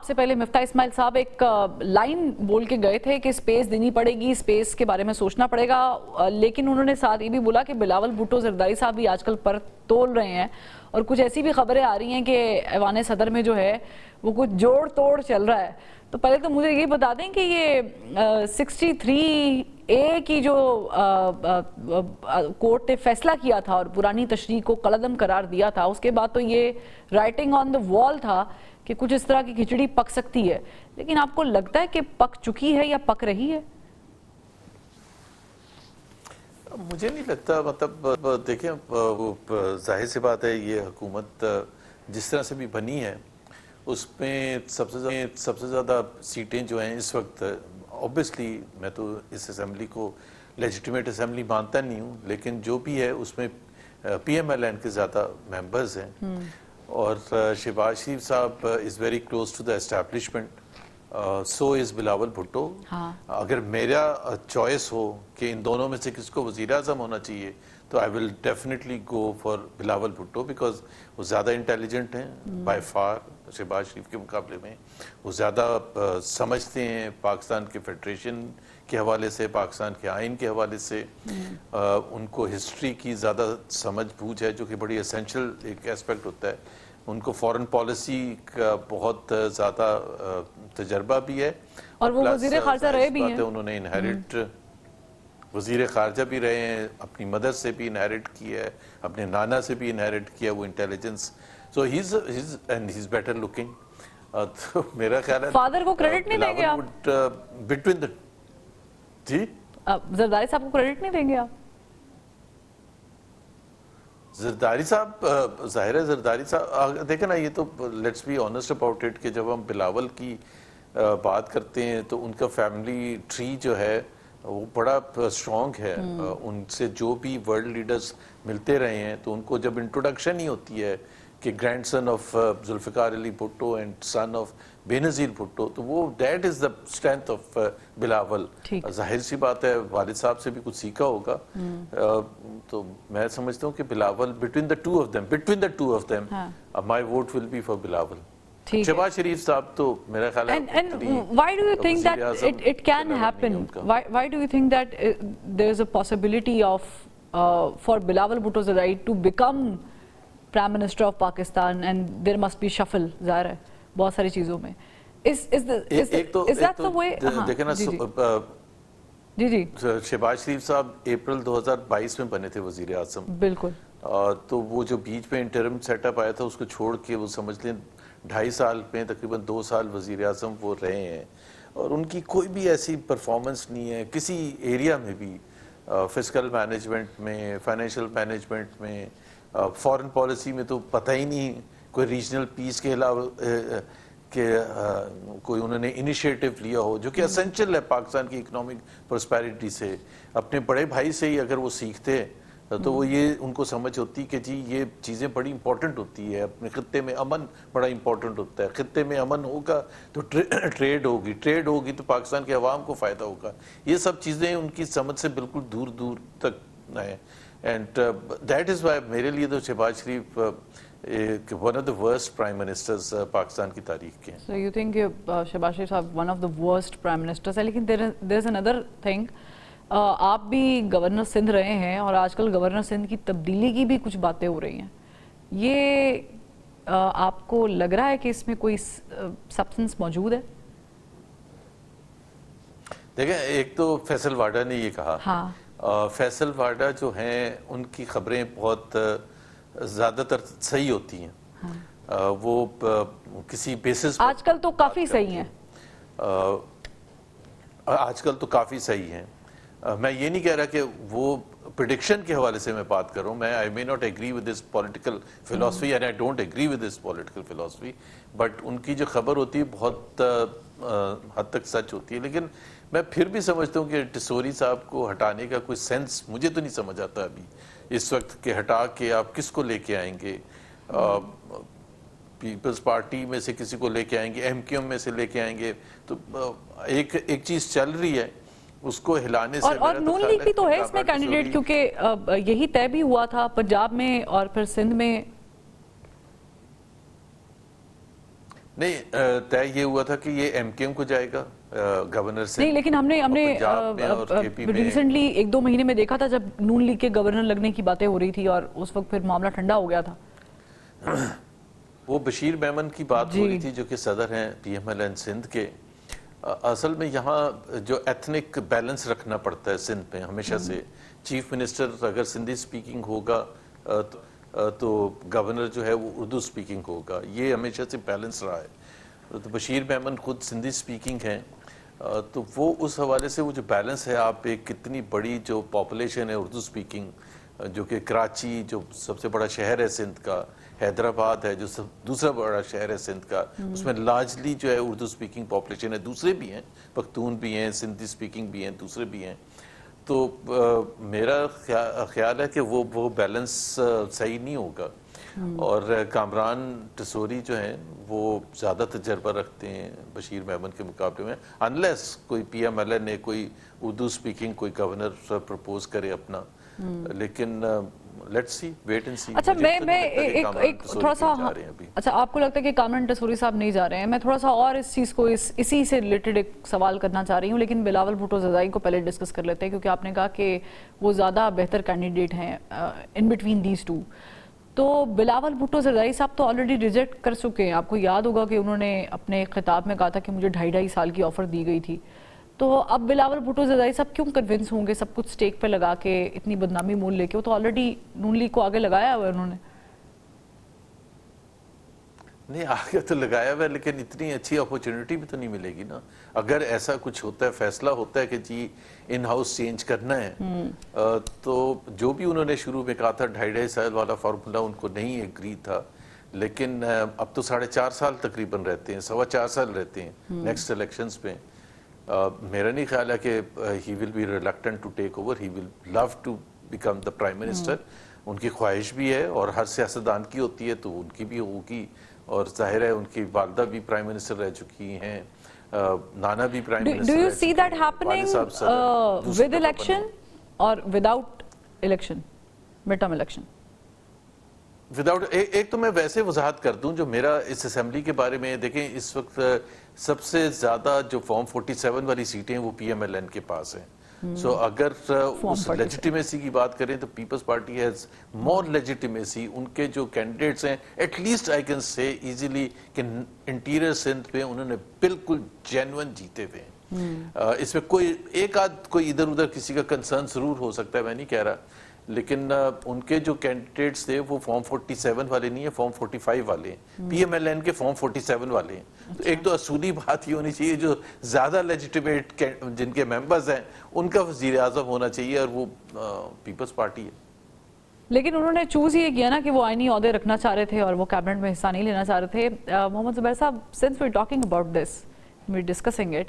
سے پہلے مفتاح اسماعیل صاحب ایک لائن بول کے گئے تھے کہ سپیس دینی پڑے گی، سپیس کے بارے میں سوچنا پڑے گا، لیکن انہوں نے ساتھ یہ بھی بولا کہ بلاول بھٹو زرداری صاحب بھی آج کل پر تول رہے ہیں اور کچھ ایسی بھی خبریں آ رہی ہیں کہ ایوان صدر میں جو ہے وہ کچھ جوڑ توڑ چل رہا ہے. تو پہلے تو مجھے یہ بتا دیں کہ یہ 63A کی جو کورٹ نے فیصلہ کیا تھا اور پرانی تشریح کو کالعدم قرار دیا تھا، اس کے بعد تو یہ رائٹنگ آن دا وال تھا کہ کچھ اس طرح کی کھچڑی پک سکتی ہے، لیکن آپ کو لگتا ہے کہ پک چکی ہے یا پک رہی ہے؟ مجھے نہیں لگتا. مطلب دیکھیں، ظاہر سی بات ہے یہ حکومت جس طرح سے بھی بنی ہے اس میں سب سے زیادہ سیٹیں جو ہیں اس وقت، اوبیسلی میں تو اس اسمبلی کو لیجیٹیمیٹ اسمبلی مانتا نہیں ہوں، لیکن جو بھی ہے اس میں پی ایم ایل این کے زیادہ ممبرز ہیں اور شہباز شریف صاحب is very close to the establishment, so is Bilawal Bhutto. اگر میرا چوائس ہو کہ ان دونوں میں سے کس کو وزیر اعظم ہونا چاہیے تو I will definitely go for Bilawal Bhutto, because وہ زیادہ انٹیلیجنٹ ہیں بائی فار شہباز شریف کے مقابلے میں. وہ زیادہ سمجھتے ہیں پاکستان کے فیڈریشن کے حوالے سے، پاکستان کے آئین کے حوالے سے. ان کو ہسٹری کی زیادہ سمجھ بوجھ ہے جو کہ بڑی اسینشل ایک ایسپیکٹ ہوتا ہے. ان کو فورن پالیسی کا بہت زیادہ تجربہ بھی ہے اور وہ وزیر خارجہ رہے بھی ہیں. انہوں نے انہیریٹ وزیر خارجہ بھی رہے ہیں، اپنی مدر سے بھی انہیریٹ کیا ہے، اپنے نانا سے بھی انہیریٹ کیا وہ intelligence. So has better looking. تو میرا خیال ہے فادر کو کریڈٹ نہیں دیں گے آپ؟ بٹوین دا جی زرداری صاحب کو کریڈٹ نہیں دیں گے آپ؟ زرداری صاحب، ظاہر ہے زرداری صاحب دیکھیں نا، یہ تو let's be honest about it کہ جب ہم بلاول کی بات کرتے ہیں تو ان کا فیملی ٹری جو ہے وہ بڑا اسٹرانگ ہے. ان سے جو بھی ورلڈ لیڈرز ملتے رہے ہیں تو ان کو جب انٹروڈکشن ہی ہوتی ہے کہ grandson of Zulfikar Ali Bhutto and son of Benazir Bhutto, تو وہ that is the strength of Bilawal. ظاہر سی بات ہے والد صاحب سے بھی کچھ سیکھا ہوگا. تو میں سمجھتا ہوں کہ Bilawal between the two of them my vote will be for Bilawal. Shehbaz Sharif صاحب تو میرا خیال ہے. And why do you think that it can happen? Why do you think that there is a possibility of for Bilawal Bhutto Zardari to become Prime Minister of Pakistan and there must be shuffle ظاہر ہے بہت ساری چیزوں میں. Is that the way? دیکھیں نا جی شہباز شریف صاحب April 2022 میں بنے تھے وزیر اعظم. بالکل. تو وہ جو بیچ میں انٹرم سیٹ اپ آیا تھا اس کو چھوڑ کے وہ سمجھ لیں 2.5 سال میں تقریباً 2 سال وزیر اعظم وہ رہے ہیں اور ان کی کوئی بھی ایسی پرفارمنس نہیں ہے کسی ایریا میں بھی، فسکل مینجمنٹ میں، فائنینشیل مینجمنٹ میں، فورن پالیسی میں تو پتہ ہی نہیں کوئی ریجنل پیس کے علاوہ کہ کوئی انہوں نے انیشیٹو لیا ہو جو کہ اسینشل ہے پاکستان کی اکنامک پراسپیرٹی سے. اپنے بڑے بھائی سے ہی اگر وہ سیکھتے تو وہ یہ ان کو سمجھ ہوتی کہ جی یہ چیزیں بڑی امپورٹنٹ ہوتی ہے. اپنے خطے میں امن بڑا امپورٹنٹ ہوتا ہے. خطے میں امن ہوگا تو ٹریڈ ہوگی تو پاکستان کے عوام کو فائدہ ہوگا. یہ سب چیزیں ان کی سمجھ سے بالکل دور دور تک ہیں. اینڈ دیٹ از وائی میرے لیے تو شہباز شریف one of the worst prime ministers Pakistan کی تاریخ کے ہیں. So you think Shahbaz Sharif صاحب one of the worst prime ministers ہے. لیکن there is another thing. آپ بھی گورنر سندھ رہے ہیں اور آج کل گورنر سندھ کی تبدیلی کی بھی کچھ باتیں ہو رہی ہیں. یہ آپ کو لگ رہا ہے کہ اس میں کوئی سبسٹنس موجود ہے؟ دیکھیں ایک تو فیصل واڈا نے یہ کہا. فیصل واڈا جو ہیں ان کی خبریں بہت زیادہ تر صحیح ہوتی ہیں. وہ کسی بیسس آج کل تو کافی صحیح ہیں. آج کل تو کافی صحیح ہیں. میں یہ نہیں کہہ رہا کہ وہ پریڈکشن کے حوالے سے میں بات کر رہا ہوں. میں I may not agree with this political philosophy and I don't agree with this political philosophy, but ان کی جو خبر ہوتی ہے بہت حد تک سچ ہوتی ہے. لیکن میں پھر بھی سمجھتا ہوں کہ ٹسوری صاحب کو ہٹانے کا کوئی سینس مجھے تو نہیں سمجھ آتا ابھی اس وقت کہ ہٹا کے آپ کس کو لے کے آئیں گے. پیپلز پارٹی میں سے کسی کو لے کے آئیں گے، ایم کیو ایم میں سے لے کے آئیں گے. تو ایک چیز چل رہی ہے اس کو ہلانے سے. اور نون لیگ بھی تو ہے اس میں کینڈیڈیٹ، کیونکہ یہی طے بھی ہوا تھا پنجاب میں اور پھر سندھ میں. نہیں طے یہ ہوا تھا کہ یہ ایم کیو ایم کو جائے گا گورنر سے نہیں، لیکن ہم نے ریسنٹلی 1-2 مہینے میں دیکھا تھا جب نون لیگ کے گورنر لگنے کی باتیں ہو رہی تھی اور اس وقت پھر معاملہ ٹھنڈا ہو گیا تھا. وہ بشیر میمن کی بات ہو رہی تھی جو کہ صدر ہیں P M L N Sindh کے. اصل میں یہاں جو ایتھنک بیلنس رکھنا پڑتا ہے سندھ میں ہمیشہ سے. چیف منسٹر اگر سندھی سپیکنگ ہوگا تو گورنر جو ہے وہ اردو سپیکنگ ہوگا. یہ ہمیشہ سے بیلنس رہا ہے. تو بشیر میمن خود سندھی سپیکنگ ہیں تو وہ اس حوالے سے وہ جو بیلنس ہے, آپ ایک کتنی بڑی جو پاپولیشن ہے اردو سپیکنگ جو کہ کراچی جو سب سے بڑا شہر ہے سندھ کا, حیدرآباد ہے جو دوسرا بڑا شہر ہے سندھ کا, اس میں لارجلی جو ہے اردو سپیکنگ پاپولیشن ہے. دوسرے بھی ہیں, پختون بھی ہیں, سندھی سپیکنگ بھی ہیں, دوسرے بھی ہیں. تو میرا خیال ہے کہ وہ بیلنس صحیح نہیں ہوگا. اور کامران ٹسوری جو ہیں وہ زیادہ تجربہ رکھتے ہیں بشیر میمن کے مقابلے میں, انلیس کوئی پی ایم ایل این نے کوئی اردو سپیکنگ کوئی گورنر پرپوز کرے اپنا. لیکن لیٹس سی, ویٹ اینڈ سی. اچھا میں ایک تھوڑا سا, اچھا آپ کو لگتا ہے کہ کامران ٹسوری صاحب نہیں جا رہے ہیں. میں تھوڑا سا اور اس چیز کو اسی سے ریلیٹڈ ایک سوال کرنا چاہ رہی ہوں, لیکن بلاول بھٹو زرداری کو پہلے ڈسکس کر لیتے ہیں کیونکہ آپ نے کہا کہ وہ زیادہ بہتر کینڈیڈیٹ ہیں ان بٹوین دیز ٹو. تو بلاول بھٹو زرداری صاحب تو آلریڈی ریجیکٹ کر چکے ہیں. آپ کو یاد ہوگا کہ انہوں نے اپنے خطاب میں کہا تھا کہ مجھے 2.5 سال کی آفر دی گئی تھی. تو اب بلاول بھٹو زرداری صاحب کیوں کنونس ہوں گے سب کچھ سٹیک پہ لگا کے, اتنی بدنامی مول لے کے؟ وہ تو آلریڈی نون لیگ کو آگے لگایا ہوا ہے انہوں نے. نہیں آگے تو لگایا ہوا ہے, لیکن اتنی اچھی اپورچونٹی بھی تو نہیں ملے گی نا. اگر ایسا کچھ ہوتا ہے, فیصلہ ہوتا ہے کہ جی ان ہاؤس چینج کرنا ہے, تو جو بھی انہوں نے شروع میں کہا تھا 2.5 سال والا فارمولا ان کو نہیں ایگری تھا. لیکن اب تو 4.5 سال تقریباً رہتے ہیں, 4.25 سال رہتے ہیں نیکسٹ الیکشنز پہ. میرا نہیں خیال ہے کہ he will be reluctant to take over. He will love to become the prime minister. ان کی خواہش بھی ہے اور ہر سیاستدان کی ہوتی ہے, تو ان کی بھی ہوگی. اور ظاہر ہے ان کی والدہ بھی پرائم منسٹر رہ چکی ہیں, نانا بھی پرائم منسٹر Do you رہ see چکے that ہیں, happening والد صاحب with election or without election, midterm election? ایک تو میں ویسے وضاحت کر دوں جو میرا اس اسمبلی کے بارے میں. دیکھیں اس وقت سب سے زیادہ جو فارم 47 والی سیٹیں وہ پی ایم ایل این کے پاس ہیں. سو اگر اس لیجیٹیمیسی کی بات کریں تو Peoples Party has more legitimacy. ان کے جو کینڈیڈیٹس ہیں at least I can say easily کہ انٹیریئر سندھ پہ انہوں نے بالکل جینوئن جیتے ہوئے ہیں. اس میں کوئی ایک آدھ کوئی ادھر ادھر کسی کا کنسرن ضرور ہو سکتا ہے, میں نہیں کہہ رہا, لیکن ان کے جو کینڈیڈیٹس تھے وہ فارم 47 والے نہیں ہیں, فارم 45 والے ہیں. پی ایم ایل این کے فارم 47 والے ہیں. تو ایک تو اصولی بات یہ ہونی چاہیے جو زیادہ لیجیٹیمیٹ جن کے ممبرز ہیں ان کا وزیر اعظم ہونا چاہیے, اور وہ پیپلز پارٹی ہے. لیکن انہوں نے چوز یہ کیا نا کہ وہ آئینی عہدے رکھنا چاہ رہے تھے اور وہ کیبنٹ میں حصہ نہیں لینا چاہ رہے تھے. محمد زبیر صاحب, since we're talking about this, we're discussing it,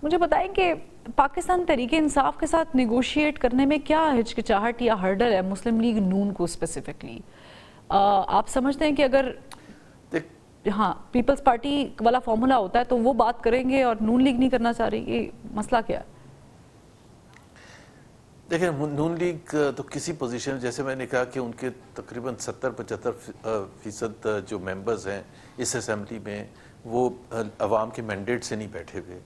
مجھے بتائیں کہ پاکستان تحریک انصاف کے ساتھ نیگوشیٹ کرنے میں کیا ہچکچاہٹ یا ہرڈل ہے مسلم لیگ نون کو اسپیسیفکلی؟ آپ سمجھتے ہیں کہ اگر ہاں پیپلز پارٹی والا فارمولا ہوتا ہے تو وہ بات کریں گے اور نون لیگ نہیں کرنا چاہ رہی, یہ مسئلہ کیا ہے؟ دیکھیں نون لیگ تو کسی پوزیشن, جیسے میں نے کہا کہ ان کے تقریباً 70-75% جو ممبرز ہیں اس اسمبلی میں وہ عوام کے مینڈیٹ سے نہیں بیٹھے ہوئے,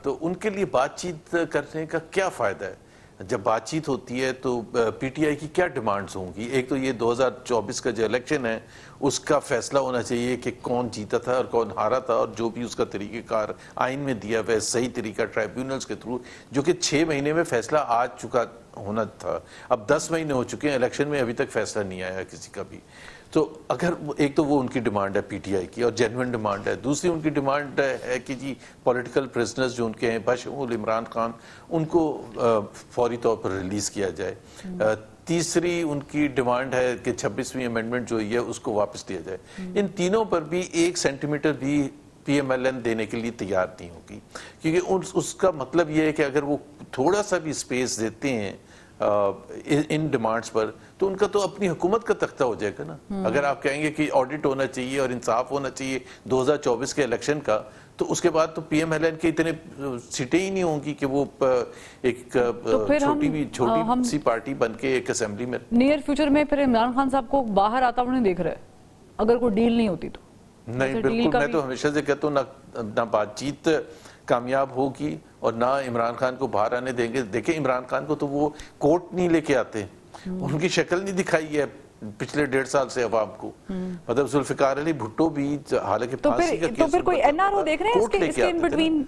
تو ان کے لیے بات چیت کرنے کا کیا فائدہ ہے؟ جب بات چیت ہوتی ہے تو پی ٹی آئی کی کیا ڈیمانڈز ہوں گی؟ ایک تو یہ 2024 کا جو الیکشن ہے اس کا فیصلہ ہونا چاہیے کہ کون جیتا تھا اور کون ہارا تھا, اور جو بھی اس کا طریقہ کار آئین میں دیا ہوا ہے صحیح طریقہ ٹرائیبیونلز کے تھرو, جو کہ 6 مہینے میں فیصلہ آ چکا ہونا تھا. اب 10 مہینے ہو چکے ہیں الیکشن میں, ابھی تک فیصلہ نہیں آیا کسی کا بھی. تو اگر ایک تو وہ ان کی ڈیمانڈ ہے پی ٹی آئی کی, اور جینوئن ڈیمانڈ ہے. دوسری ان کی ڈیمانڈ ہے کہ جی پولیٹیکل پرزنرز جو ان کے ہیں بشمول عمران خان, ان کو فوری طور پر ریلیز کیا جائے. تیسری ان کی ڈیمانڈ ہے کہ 26ویں امینڈمنٹ جو ہوئی ہے اس کو واپس لیا جائے. ان تینوں پر بھی 1 سینٹی میٹر بھی پی ایم ایل این دینے کے لیے تیار نہیں ہوگی, کیونکہ اس کا مطلب یہ ہے کہ اگر وہ تھوڑا سا بھی اسپیس دیتے ہیں ان ڈیمانڈز پر تو ان کا تو اپنی حکومت کا تختہ ہو جائے گا نا. اگر آپ کہیں گے کہ آڈٹ ہونا چاہیے اور انصاف ہونا چاہیے 2024 کے الیکشن کا, تو اس کے بعد تو پی ایم ایل این کے اتنے سیٹیں ہی نہیں ہوں گی کہ وہ ایک چھوٹی سی پارٹی بن کے ایک اسمبلی میں. نیئر فیوچر میں پھر عمران خان صاحب کو باہر آتا انہیں دیکھ رہے اگر کوئی ڈیل نہیں ہوتی تو؟ نہیں بالکل، میں تو ہمیشہ سے کہتا ہوں نہ بات چیت کامیاب ہوگی اور نہ عمران خان کو باہر آنے دیں گے. دیکھیں عمران خان کو تو وہ کوٹ نہیں لے کے آتے, ان کی شکل نہیں دکھائی ہے پچھلے 1.5 سال سے عوام کو. مطلب ذوالفقار علی بھٹو بھی حالانکہ پھانسی کا کیس تو پھر کوئی این آر او دیکھ رہے ہیں اس کے ان بٹوین,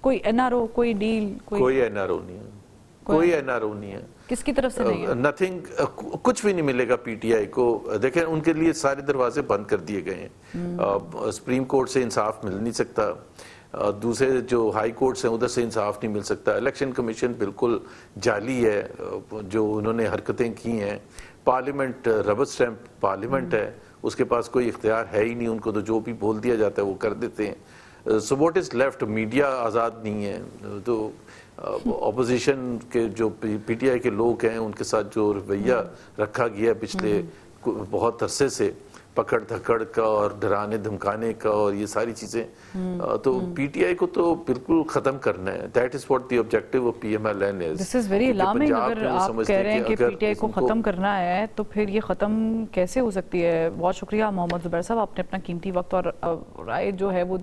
کوئی این آر او, کوئی ڈیل؟ کوئی این آر او نہیں ہے, کوئی این آر او نہیں ہے. کس کی طرف سے نہیں ہے؟ نتھنگ, کچھ بھی نہیں ملے گا پی ٹی آئی کو. دیکھیں ان کے لیے سارے دروازے بند کر دیے گئے ہیں. سپریم کورٹ سے انصاف مل نہیں سکتا, دوسرے جو ہائی کورٹس ہیں ادھر سے انصاف نہیں مل سکتا. الیکشن کمیشن بالکل جعلی ہے جو انہوں نے حرکتیں کی ہیں. پارلیمنٹ ربر سٹیمپ پارلیمنٹ ہے, اس کے پاس کوئی اختیار ہے ہی نہیں, ان کو تو جو بھی بول دیا جاتا ہے وہ کر دیتے ہیں. So what is left, media آزاد نہیں ہے. تو اپوزیشن کے جو پی ٹی آئی کے لوگ ہیں ان کے ساتھ جو رویہ رکھا گیا پچھلے بہت عرصے سے, پکڑ دھکڑ کا اور ڈرانے دھمکانے کا اور یہ ساری چیزیں, تو پی ٹی آئی کو تو بالکل ختم کرنا ہے. That is what the objective of P M L N is. This is very alarming. اگر آپ کہہ رہے ہیں کہ پی ٹی آئی کو ختم کرنا ہے تو پھر یہ ختم کیسے ہو سکتی ہے؟ بہت شکریہ محمد زبیر صاحب, آپ نے اپنا قیمتی وقت اور رائے جو ہے وہ